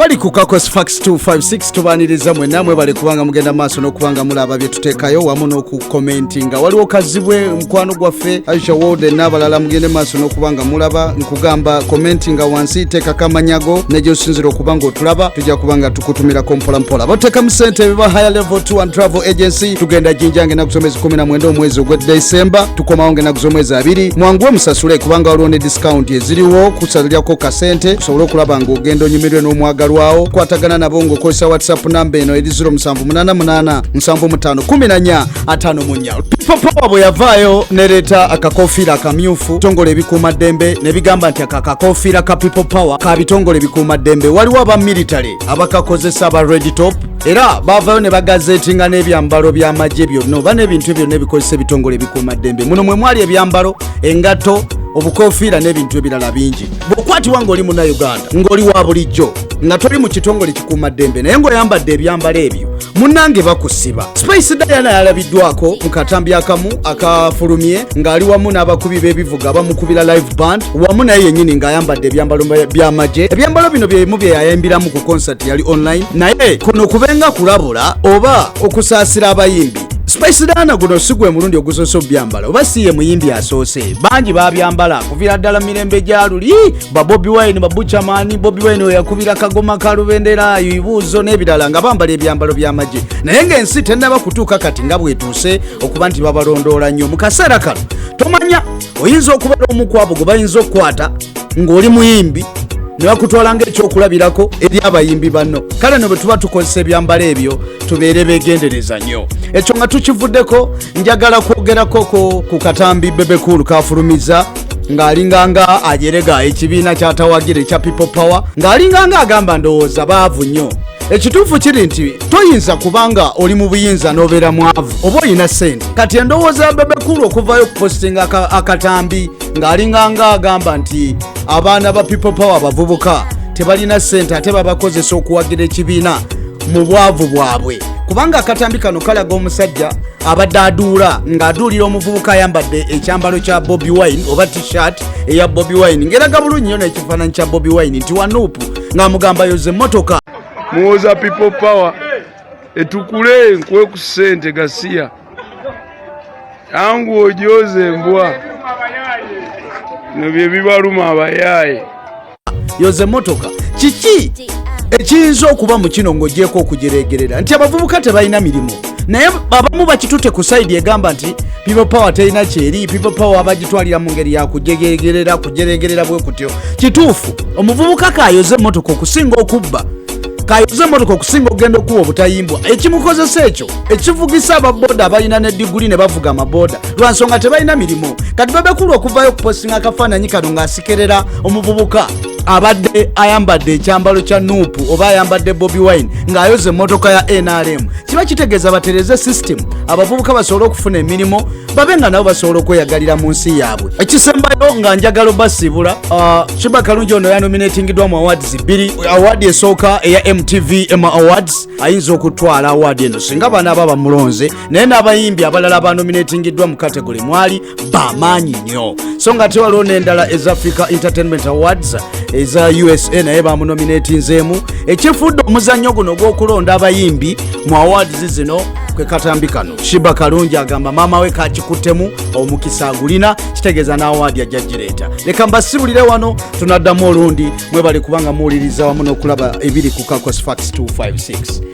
abali ku Kakos Fax 256 tubaniriza mwe namwe bali kubanga mugenda maaso n'okubanga mulaba bye tuteekayo wamu n'okukomentinga waliwo kazibwe mukwano gwaffe Aisha Wode n'abalala mugende maaso n'okubanga mulaba nkugamba commentinga wansi teeka kamanyago nejo osinzira okubanga otulaba tujja kubanga tukutumira mpola mpola boteeka mu ssente biba higher level 2 and travel agency tugenda jinjange na kusomeza 19 omwezi ogwa December tukomawo ngena kuzomwezi 2 mwanguwe musasule kubanga waliwo ne discount eziriwo kusalirako kasente kusobola okulaba nga ogenda onyimirwe n'omwagalwawo kwatagana nabo ng'okozesa WhatsApp namba eno eri 0788 75 14 5 People Power bwe yavaayo nereeta akakofiira akamyufu tongole ebikuuma ddembe ne bigamba nti akakofiira ka People Power ka bitongole ebikuuma ddembe waliwo aba military abakakozesa aba red top era bavaayo ne bagazetinga n'ebyambalo byamagye byonna oba n'ebintu byonna ebikozesa ebitongole ebikuuma ddembe muno mwe mwali ebyambalo engato obukofiira n'ebintu ebirala bingi bw'okwatibwa ng'oli munnayuganda ng'oli wa bulijjo nga toli mu kitongole kikuuma ddembe naye ng'oyambadde ebyambalo ebyo munnange bakusiba. Space Daina yalabiddwako mu katambi akamu akafulumye ng'ali wamu n'abakubi b'ebivuga bamukubira live band wamu naye yennyini ng'ayambadde ebyambalo byamagye. Ebyambalo bino byemu bye yayimbiramu ku concert yali online naye kuno kubenga kulabula oba okusaasira abayimbi. Space Daina guno sigwe mulundi ogusoso byambalo oba siye muyimbi asoose bangi babyambala kuvira ddala mirembe gya luli ba Bobby Wine ba Buchamani Bobby Wine yakubira kagoma kalubendera ibibuzo n'ebirala nga bambala ebyambalo byamagye naye ng'ensi tennaba kutuuka kati nga bwetuuse okuba nti babalondoola nnyo mu kaseera kano tomanya oyinza okubeera omukwabo gwe bayinza okukwata ng'oli muyimbi ne bakutwala ng'ekyokulabirako eri abayimbi banno kale ne bwe tuba tukozesa ebyambalo ebyo tubeere beegendereza nnyo ekyo nga tukivuddeko njagala kwogerako ku katambi BEBE Cool kafulumiza ng'alinganga ajerega ekibiina kyatawagira ekya People Power ng'alinganga agamba ndowooza baavu nnyo. Ekituufu kiri nti toyinza kubanga oli mu buyinza n'obeera mwavu oba olina ssente kati endowooza ya BEBE Cool okuvaayo kupostinga akatambi ng'alinganga agamba nti abaana ba People Power abavubuka tebalina ssente ate babakozesa okuwagira ekibiina mu bwavu bwabwe kubanga akatambi kano kalaga omusajja abadde aduula ng'aduulira omuvubuka ayambadde ekyambalo kya Bobby Wine oba t-shirt eya Bobby Wine ngeraga bulungi nnyo n'ekifaananyi kya Bobby Wine nti wanuupu ng'amugamba yoze emmotoka muwoza People Power etukule nkwe ku ssente gasiya yangu ojoze embwa nebye bibaluma abayaaye yoze emmotoka kiki ekiyinza okuba mu kino ng'ogyeko okujeregerera nti abavubuka tebalina mirimu naye abamu bakitute ku sayidi egamba nti People Power terina kyeri People Power abagitwalira mu ngeri ya kujeregerera bwe kutyo kituufu omuvubuka kayoze emmotoka okusinga okubba kayoze emmotoka okusinga okugenda okuwa obutayimbwa ekimukozesa ekyo ekivugisa ababoda abalina ne diguli ne bavuga amaboda lwansonga tebalina mirimu kati BEBE Cool okuvaayo okupostinga akafaananyi kano ng'asikerera omuvubuka abadde ayambadde ekyambalo kya nuupu oba ayambadde Bobby Wine ng'ayoza emmotoka ya NRM kiba kitegeeza batereze system abavubuka basobole okufuna emirimu babe nga nabo basobole okweyagalira mu nsi yaabwe. Ekisembayo nga njagala basibula Kiba Kalungi ono yanominatingidwa mu awards 2 award esooka eya MTV Emma Awards ayinza okutwala award eno singa bana aba bamulonze naye n'abayimbi abalala banominatingidwa mu category mwali bamaanyi nnyo so nga tewaliwo n'endala eza Africa Entertainment Awards eza USA naye bamunominatinzeemu ekifudde omuzannyo guno ogw'okulonda abayimbi mu awards zino kwe katambi kano. Kiba Kalungi agamba maama we kakikuttemu omukisa agulina kitegeeza n'awaadi ajja gireeta. Leka mbasibulire wano tunaddamu olundi mwebale kubanga muwuliriza wamu n'okulaba ebiri ku Kakos Fax 256.